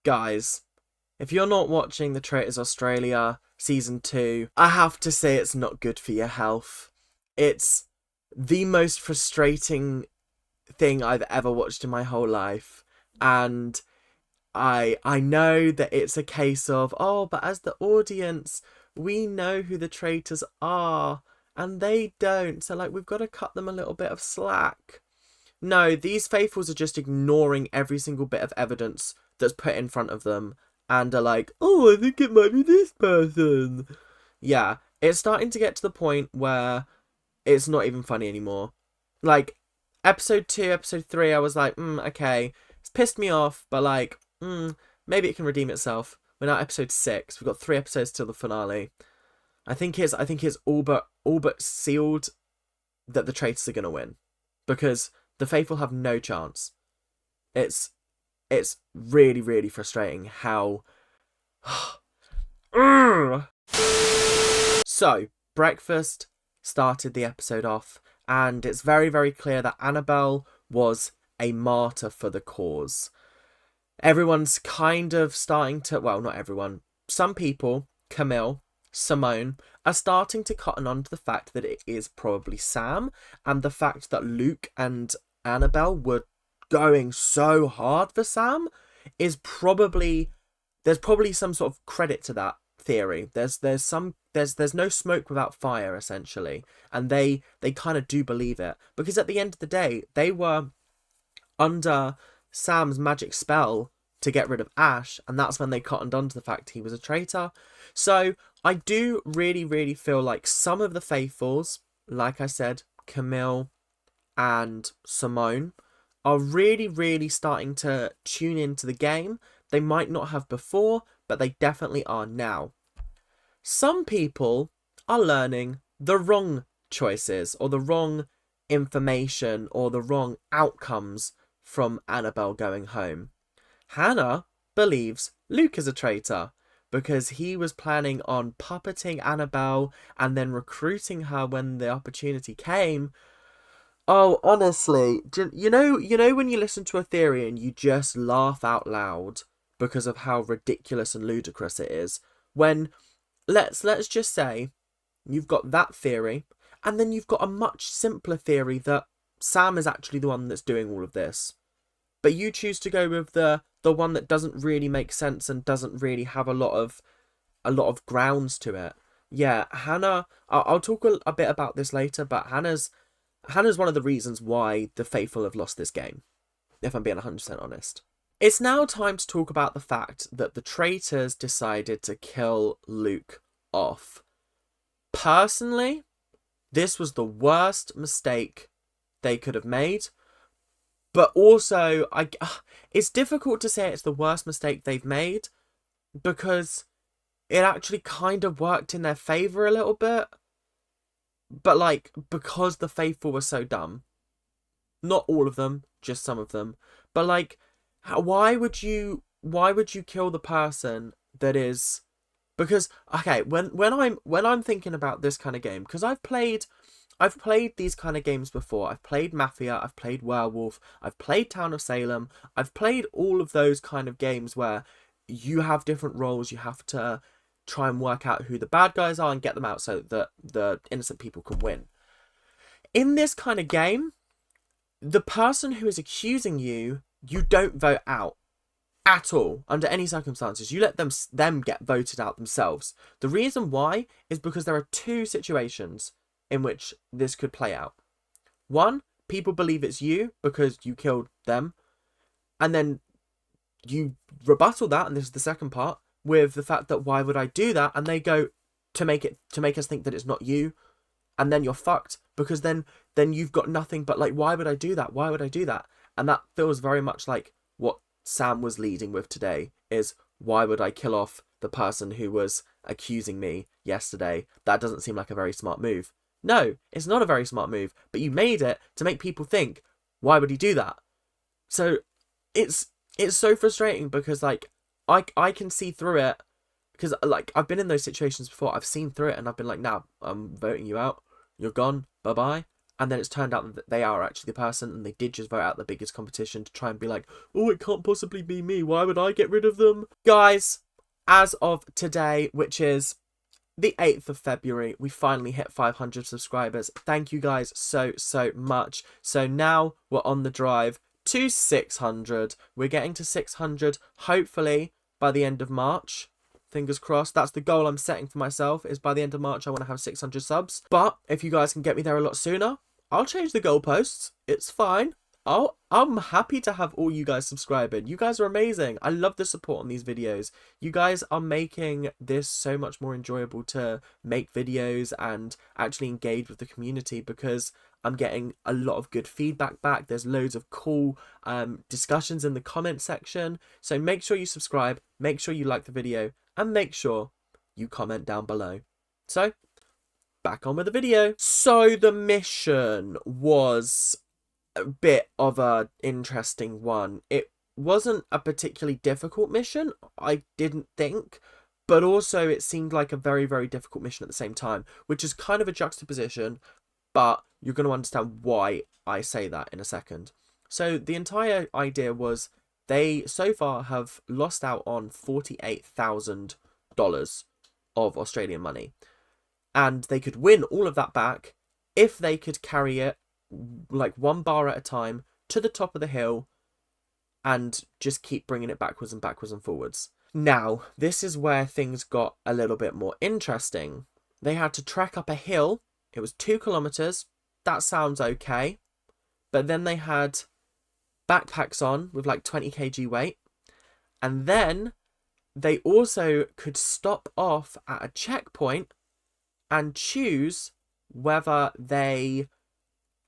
Guys, if you're not watching the Traitors Australia Season 2, I have to say it's not good for your health. It's the most frustrating thing I've ever watched in my whole life. And I know that it's a case of, oh, but as the audience, we know who the traitors are, and they don't, so like we've got to cut them a little bit of slack. No, these faithfuls are just ignoring every single bit of evidence that's put in front of them and are like, oh, I think it might be this person. Yeah, it's starting to get to the point where it's not even funny anymore. Like, episode 2, episode 3, I was like, okay, it's pissed me off, but like, maybe it can redeem itself. We're now at episode 6. We've got 3 episodes till the finale. I think it's all but sealed that the traitors are gonna win, because the faithful have no chance. It's really, really frustrating how. So, breakfast started the episode off, and it's very, very clear that Annabelle was a martyr for the cause. Everyone's kind of starting to, well, not everyone, some people, Camille, Simone, are starting to cotton on to the fact that it is probably Sam, and the fact that Luke and Annabelle were going so hard for Sam is probably, there's probably some sort of credit to that theory. There's no smoke without fire, essentially, and they kind of do believe it, because at the end of the day they were under Sam's magic spell to get rid of Ash, and that's when they cottoned on to the fact he was a traitor. So I do really, really feel like some of the faithfuls, like I said, Camille and Simone, are really, really starting to tune into the game. They might not have before, but they definitely are now. Some people are learning the wrong choices, or the wrong information, or the wrong outcomes from Annabelle going home. Hannah believes Luke is a traitor because he was planning on puppeting Annabelle and then recruiting her when the opportunity came. Oh, honestly, you know when you listen to a theory and you just laugh out loud because of how ridiculous and ludicrous it is? When let's just say you've got that theory, and then you've got a much simpler theory that Sam is actually the one that's doing all of this, but you choose to go with the one that doesn't really make sense and doesn't really have a lot of grounds to it. Yeah, Hannah. I'll talk a bit about this later, but Hannah's one of the reasons why the faithful have lost this game, if I'm being 100% honest. It's now time to talk about the fact that the traitors decided to kill Luke off. Personally, this was the worst mistake they could have made. But also, it's difficult to say it's the worst mistake they've made, because it actually kind of worked in their favour a little bit. But like, because the faithful were so dumb. Not all of them, just some of them. But like, why would you kill the person that is... Because, okay, when I'm thinking about this kind of game, because I've played these kind of games before. I've played Mafia, I've played Werewolf, I've played Town of Salem. I've played all of those kind of games where you have different roles. You have to try and work out who the bad guys are and get them out so that the innocent people can win. In this kind of game, the person who is accusing you, you don't vote out at all, under any circumstances. You let them get voted out themselves. The reason why is because there are 2 situations in which this could play out. One, people believe it's you because you killed them, and then you rebuttal that, and this is the second part, with the fact that why would I do that, and they go to make us think that it's not you, and then you're fucked, because then you've got nothing but like, why would I do that? Why would I do that? And that feels very much like what Sam was leading with today, is why would I kill off the person who was accusing me yesterday? That doesn't seem like a very smart move. No, it's not a very smart move, but you made it to make people think, why would he do that? So it's so frustrating, because like I can see through it, because like I've been in those situations before. I've seen through it and I've been like, nah, I'm voting you out. You're gone. Bye-bye. And then it's turned out that they are actually the person, and they did just vote out the biggest competition to try and be like, oh, it can't possibly be me. Why would I get rid of them? Guys, as of today, which is the 8th of February, we finally hit 500 subscribers. Thank you guys so much. So now we're on the drive to 600. We're getting to 600, hopefully, by the end of March. Fingers crossed. That's the goal I'm setting for myself, is by the end of March I want to have 600 subs. But if you guys can get me there a lot sooner, I'll change the goalposts. It's fine. I'm happy to have all you guys subscribing. You guys are amazing. I love the support on these videos. You guys are making this so much more enjoyable to make videos and actually engage with the community, because I'm getting a lot of good feedback back. There's loads of cool discussions in the comment section. So make sure you subscribe, make sure you like the video, and make sure you comment down below. So, back on with the video. So the mission was a bit of an interesting one. It wasn't a particularly difficult mission, I didn't think, but also it seemed like a very difficult mission at the same time, which is kind of a juxtaposition, but you're going to understand why I say that in a second. So the entire idea was they so far have lost out on $48,000 of Australian money, and they could win all of that back if they could carry it like one bar at a time to the top of the hill and just keep bringing it backwards and forwards. Now, this is where things got a little bit more interesting. They had to trek up a hill. It was 2 kilometers. That sounds okay. But then they had backpacks on with like 20 kg weight. And then they also could stop off at a checkpoint and choose whether they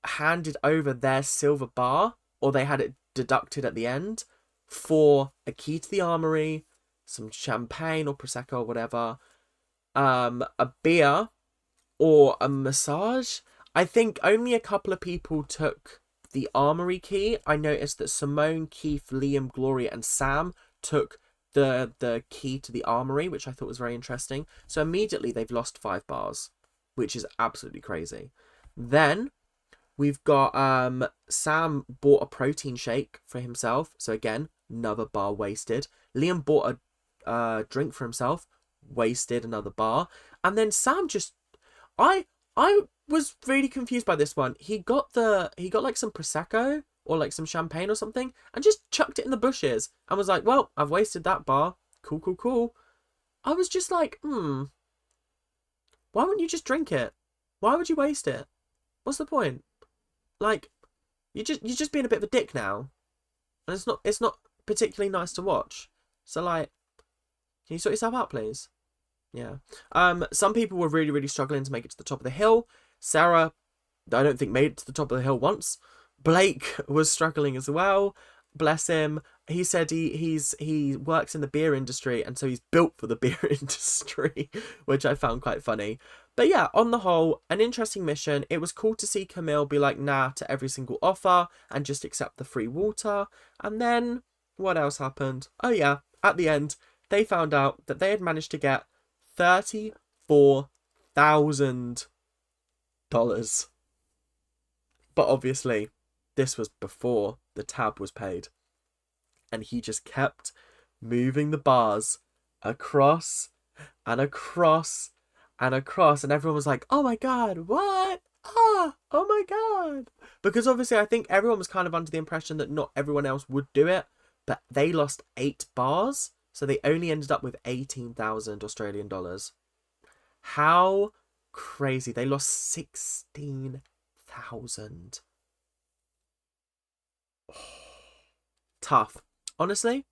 handed over their silver bar or they had it deducted at the end for a key to the armory, some champagne or prosecco or whatever, a beer, or a massage. I think only a couple of people took the armory key. I noticed that Simone, Keith, Liam, Gloria, and Sam took the key to the armory, which I thought was very interesting. So immediately they've lost 5 bars, which is absolutely crazy. Then we've got Sam bought a protein shake for himself. So again, another bar wasted. Liam bought a drink for himself, wasted another bar. And then Sam just, I was really confused by this one. He got like some prosecco or like some champagne or something and just chucked it in the bushes and was like, well, I've wasted that bar. Cool. I was just like, why wouldn't you just drink it? Why would you waste it? What's the point? Like, you're just being a bit of a dick now, and it's not particularly nice to watch. So like, can you sort yourself out, please? Yeah. Some people were really struggling to make it to the top of the hill. Sarah, I don't think, made it to the top of the hill once. Blake was struggling as well. Bless him. He said he works in the beer industry, and so he's built for the beer industry, which I found quite funny. But yeah, on the whole, an interesting mission. It was cool to see Camille be like nah to every single offer and just accept the free water. And then, what else happened? Oh yeah, at the end, they found out that they had managed to get $34,000. But obviously, this was before the tab was paid. And he just kept moving the bars across and across and across. And everyone was like, oh my God, what? Oh my God. Because obviously I think everyone was kind of under the impression that not everyone else would do it. But they lost 8 bars. So they only ended up with 18,000 Australian dollars. How crazy. They lost 16,000. Tough. Honestly,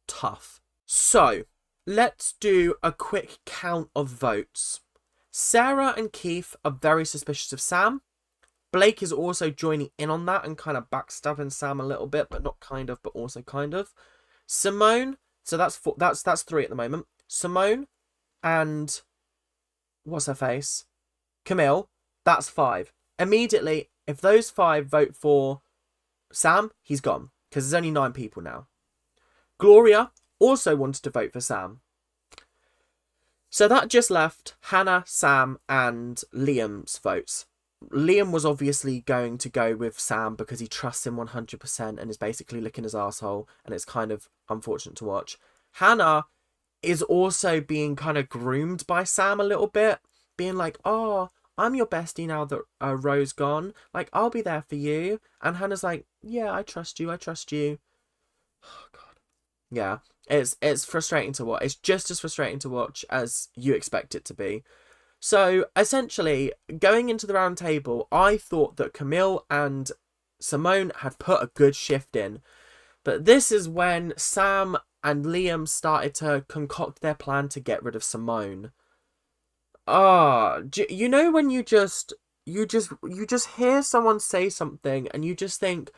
tough. So, let's do a quick count of votes. Sarah and Keith are very suspicious of Sam. Blake is also joining in on that and kind of backstabbing Sam a little bit, but not kind of, but also kind of. Simone, so that's 4, that's 3 at the moment. Simone and what's her face? Camille, that's 5. Immediately, if those 5 vote for Sam, he's gone. Because there's only 9 people now. Gloria also wanted to vote for Sam. So that just left Hannah, Sam, and Liam's votes. Liam was obviously going to go with Sam because he trusts him 100% and is basically licking his asshole, and it's kind of unfortunate to watch. Hannah is also being kind of groomed by Sam a little bit, being like, oh, I'm your bestie now that Ro's gone. Like, I'll be there for you. And Hannah's like, yeah, I trust you. I trust you. Oh, God. Yeah, it's frustrating to watch. It's just as frustrating to watch as you expect it to be. So, essentially, going into the round table, I thought that Camille and Simone had put a good shift in. But this is when Sam and Liam started to concoct their plan to get rid of Simone. You know when you just hear someone say something and you just think,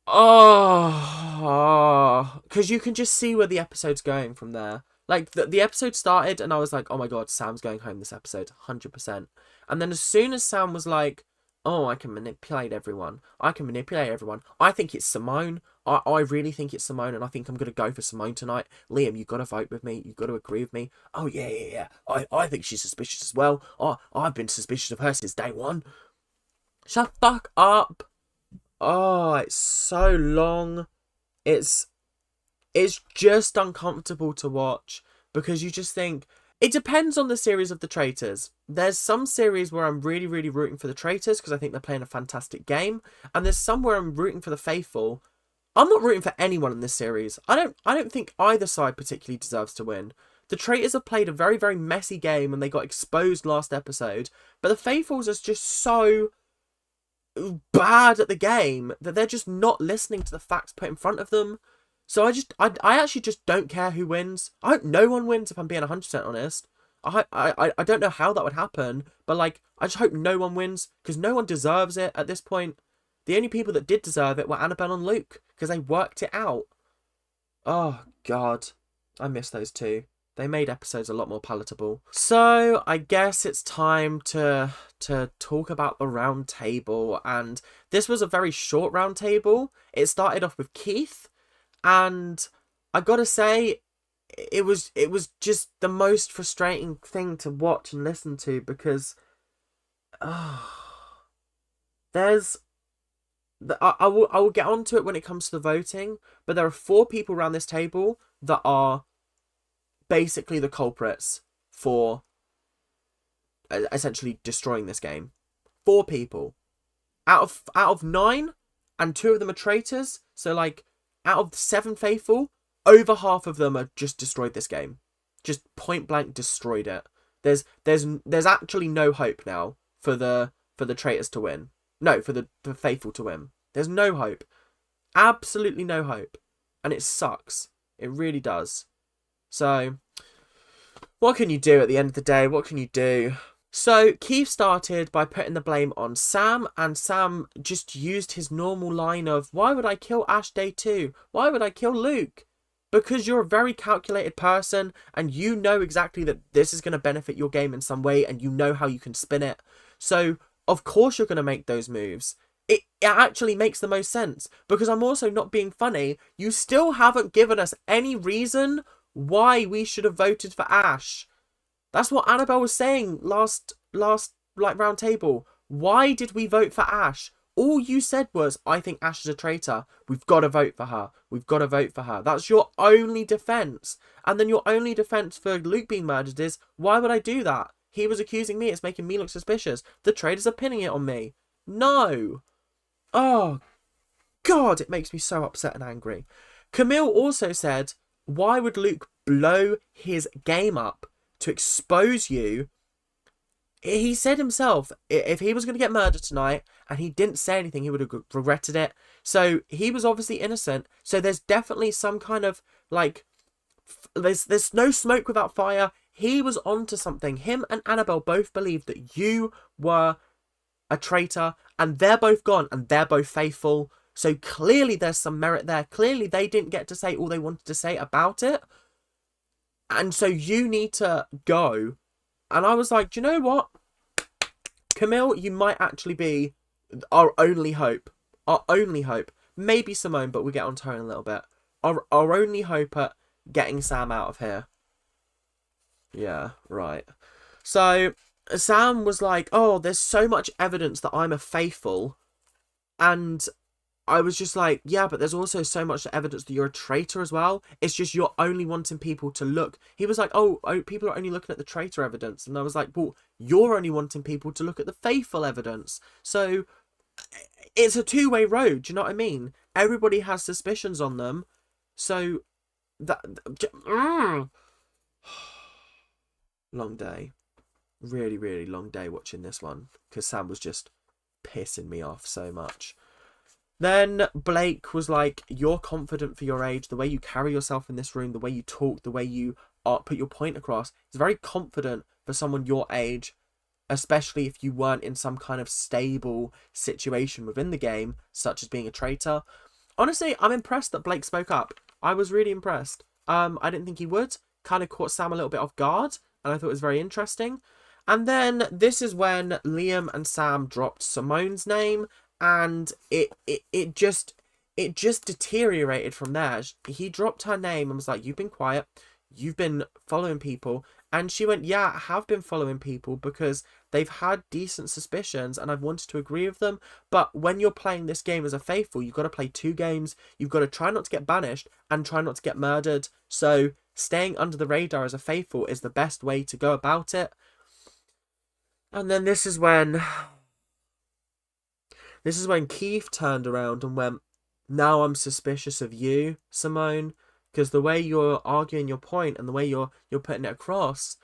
because you can just see where the episode's going from there. Like, the episode started and I was like, oh my god, Sam's going home this episode, 100%. And then as soon as Sam was like, oh, I can manipulate everyone. I think it's Simone. I really think it's Simone, and I think I'm going to go for Simone tonight. Liam, you got to vote with me. You got to agree with me. Oh, yeah. I think she's suspicious as well. I've been suspicious of her since day one. Shut the fuck up. Oh, it's so long. It's just uncomfortable to watch because you just think, it depends on the series of the Traitors. There's some series where I'm really, really rooting for the Traitors because I think they're playing a fantastic game. And there's some where I'm rooting for the Faithful. I'm not rooting for anyone in this series. I don't think either side particularly deserves to win. The Traitors have played a very, very messy game and they got exposed last episode. But the Faithfuls are just so bad at the game that they're just not listening to the facts put in front of them. So I actually just don't care who wins. I hope no one wins, if I'm being 100% honest. I don't know how that would happen, but like, I just hope no one wins, because no one deserves it at this point. The only people that did deserve it were Annabelle and Luke, because they worked it out. Oh, God. I miss those two. They made episodes a lot more palatable. So, I guess it's time to talk about the round table, and this was a very short round table. It started off with Keith, and I gotta say, it was just the most frustrating thing to watch and listen to because there's I will get onto it when it comes to the voting, but there are 4 people around this table that are basically the culprits for essentially destroying this game. 4 people out of 9, and 2 of them are traitors. So like, out of the 7 faithful, over half of them are just destroyed this game. Just point blank destroyed it. There's actually no hope now for the traitors to win. No, for the faithful to win. There's no hope. Absolutely no hope. And it sucks. It really does. So, what can you do at the end of the day? What can you do? So, Keith started by putting the blame on Sam, and Sam just used his normal line of, why would I kill Ash day 2? Why would I kill Luke? Because you're a very calculated person, and you know exactly that this is going to benefit your game in some way, and you know how you can spin it. So, of course you're going to make those moves. It actually makes the most sense, because I'm also not being funny. You still haven't given us any reason why we should have voted for Ash. That's what Annabelle was saying last like round table. Why did we vote for Ash? All you said was, I think Ash is a traitor. We've got to vote for her. We've got to vote for her. That's your only defense. And then your only defense for Luke being murdered is, why would I do that? He was accusing me. It's making me look suspicious. The traitors are pinning it on me. No. Oh, God, it makes me so upset and angry. Camille also said, why would Luke blow his game up to expose you? He said himself, if he was going to get murdered tonight and he didn't say anything, he would have regretted it. So he was obviously innocent. So there's definitely some kind of, like, there's no smoke without fire. He was onto something. Him and Annabelle both believed that you were a traitor, and they're both gone, and they're both faithful. So clearly there's some merit there. Clearly they didn't get to say all they wanted to say about it. And so you need to go. And I was like, do you know what? Camille, you might actually be our only hope. Our only hope. Maybe Simone, but we'll get on to her in a little bit. Our only hope at getting Sam out of here. Yeah, right. So, Sam was like, oh, there's so much evidence that I'm a faithful. And I was just like, yeah, but there's also so much evidence that you're a traitor as well. It's just you're only wanting people to look. He was like, oh, people are only looking at the traitor evidence. And I was like, well, you're only wanting people to look at the faithful evidence. So it's a two-way road, do you know what I mean? Everybody has suspicions on them. So that... long day. Really, really long day watching this one. Because Sam was just pissing me off so much. Then Blake was like, you're confident for your age. The way you carry yourself in this room, the way you talk, the way you put your point across is very confident for someone your age, especially if you weren't in some kind of stable situation within the game, such as being a traitor. Honestly, I'm impressed that Blake spoke up. I was really impressed. I didn't think he would. Kind of caught Sam a little bit off guard, and I thought it was very interesting. And then this is when Liam and Sam dropped Simone's name, and it just deteriorated from there. He dropped her name and was like, you've been quiet, you've been following people. And she went, yeah, I have been following people because they've had decent suspicions and I've wanted to agree with them. But when you're playing this game as a faithful, you've got to play 2 games. You've got to try not to get banished and try not to get murdered. So staying under the radar as a faithful is the best way to go about it. And then this is when Keith turned around and went, now I'm suspicious of you, Simone, because the way you're arguing your point and the way you're putting it across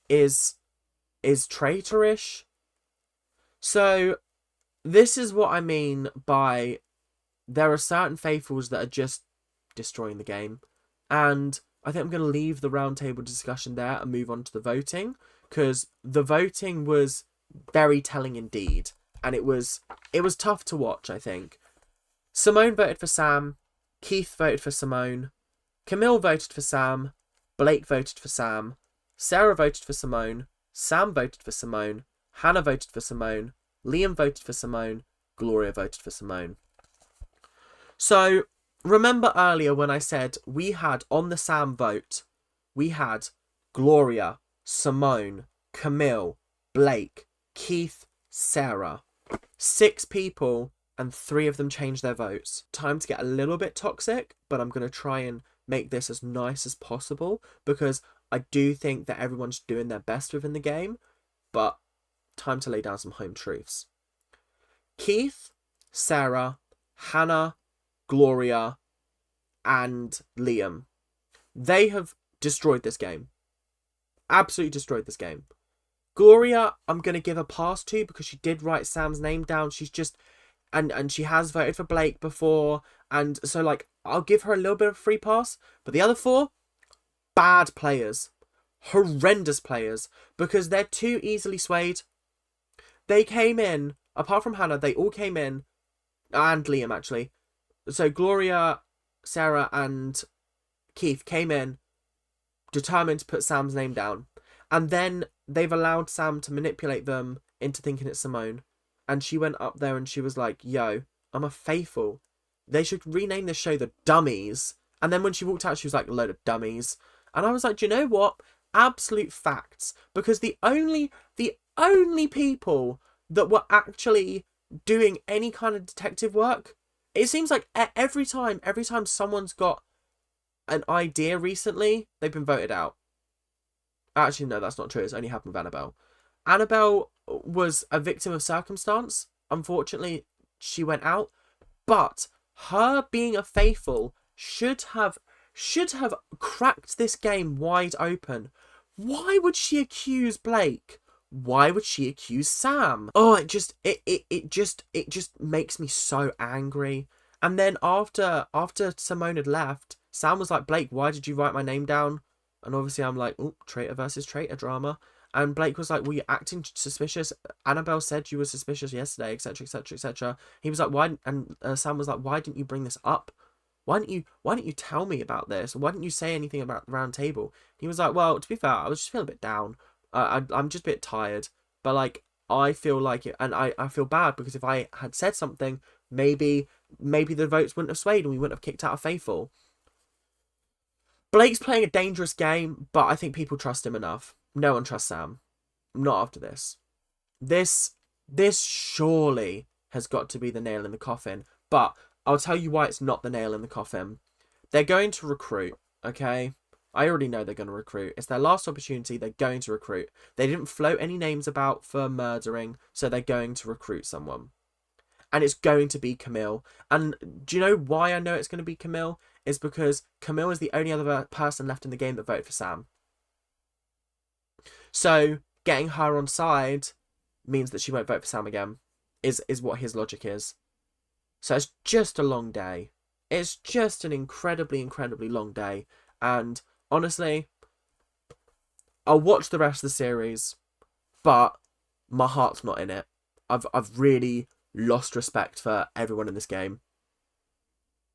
is traitorish. So this is what I mean by there are certain faithfuls that are just destroying the game. And I think I'm going to leave the roundtable discussion there and move on to the voting, because the voting was very telling indeed. And it was tough to watch, I think. Simone voted for Sam. Keith voted for Simone. Camille voted for Sam. Blake voted for Sam. Sarah voted for Simone. Sam voted for Simone. Hannah voted for Simone. Liam voted for Simone. Gloria voted for Simone. So, remember earlier when I said we had, on the Sam vote, we had Gloria, Simone, Camille, Blake, Keith, Sarah. 6 people, and 3 of them changed their votes. Time to get a little bit toxic, but I'm going to try and make this as nice as possible, because I do think that everyone's doing their best within the game, but time to lay down some home truths. Keith, Sarah, Hannah, Gloria, and Liam. They have destroyed this game. Absolutely destroyed this game. Gloria, I'm going to give a pass to because she did write Sam's name down. She's just... And she has voted for Blake before. And so, like, I'll give her a little bit of a free pass. But the other 4, bad players. Horrendous players. Because they're too easily swayed. They came in, apart from Hannah, they all came in. And Liam, actually. So Gloria, Sarah, and Keith came in determined to put Sam's name down. And then they've allowed Sam to manipulate them into thinking it's Simone. And she went up there and she was like, yo, I'm a faithful. They should rename this show The Dummies. And then when she walked out, she was like, a load of dummies. And I was like, do you know what? Absolute facts. Because the only people that were actually doing any kind of detective work, it seems like every time someone's got an idea recently, they've been voted out. Actually, no, that's not true. It's only happened with Annabelle. Annabelle was a victim of circumstance. Unfortunately, she went out. But her being a faithful should have cracked this game wide open. Why would she accuse Blake? Why would she accuse Sam? Oh, it just makes me so angry. And then after Simone had left, Sam was like, Blake, why did you write my name down? And obviously I'm like, oh, traitor versus traitor drama. And Blake was like, well, you're acting suspicious. Annabelle said you were suspicious yesterday, etc, etc, etc. He was like, why? And Sam was like, why didn't you bring this up? Why didn't you tell me about this? Why didn't you say anything about the round table? He was like, well, to be fair, I was just feeling a bit down. I'm just a bit tired. But like, I feel like it, and I feel bad because if I had said something, maybe the votes wouldn't have swayed and we wouldn't have kicked out a faithful. Blake's playing a dangerous game, but I think people trust him enough. No one trusts Sam. Not after this. This surely has got to be the nail in the coffin. But I'll tell you why it's not the nail in the coffin. They're going to recruit, okay? I already know they're going to recruit. It's their last opportunity. They're going to recruit. They didn't float any names about for murdering, so they're going to recruit someone. And it's going to be Camille. And do you know why I know it's going to be Camille? It's because Camille is the only other person left in the game that voted for Sam. So getting her on side means that she won't vote for Sam again, is what his logic is. So it's just a long day. It's just an incredibly, incredibly long day. And honestly, I'll watch the rest of the series, but my heart's not in it. I've really lost respect for everyone in this game.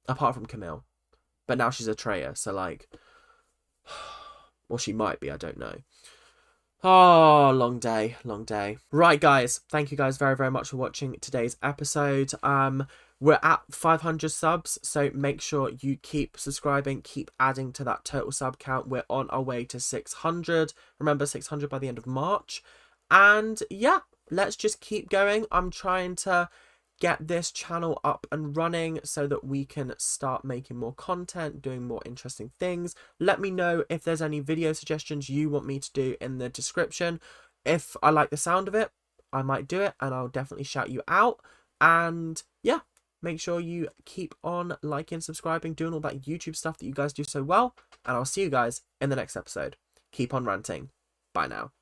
Apart from Camille. But now she's a traitor, so like... Well, she might be, I don't know. Oh, long day, long day. Right, guys. Thank you guys very, very much for watching today's episode. We're at 500 subs, so make sure you keep subscribing, keep adding to that total sub count. We're on our way to 600. Remember, 600 by the end of March. And yeah, let's just keep going. I'm trying to get this channel up and running so that we can start making more content, doing more interesting things. Let me know if there's any video suggestions you want me to do in the description. If I like the sound of it, I might do it, and I'll definitely shout you out. And yeah, make sure you keep on liking, subscribing, doing all that YouTube stuff that you guys do so well, and I'll see you guys in the next episode. Keep on ranting. Bye now.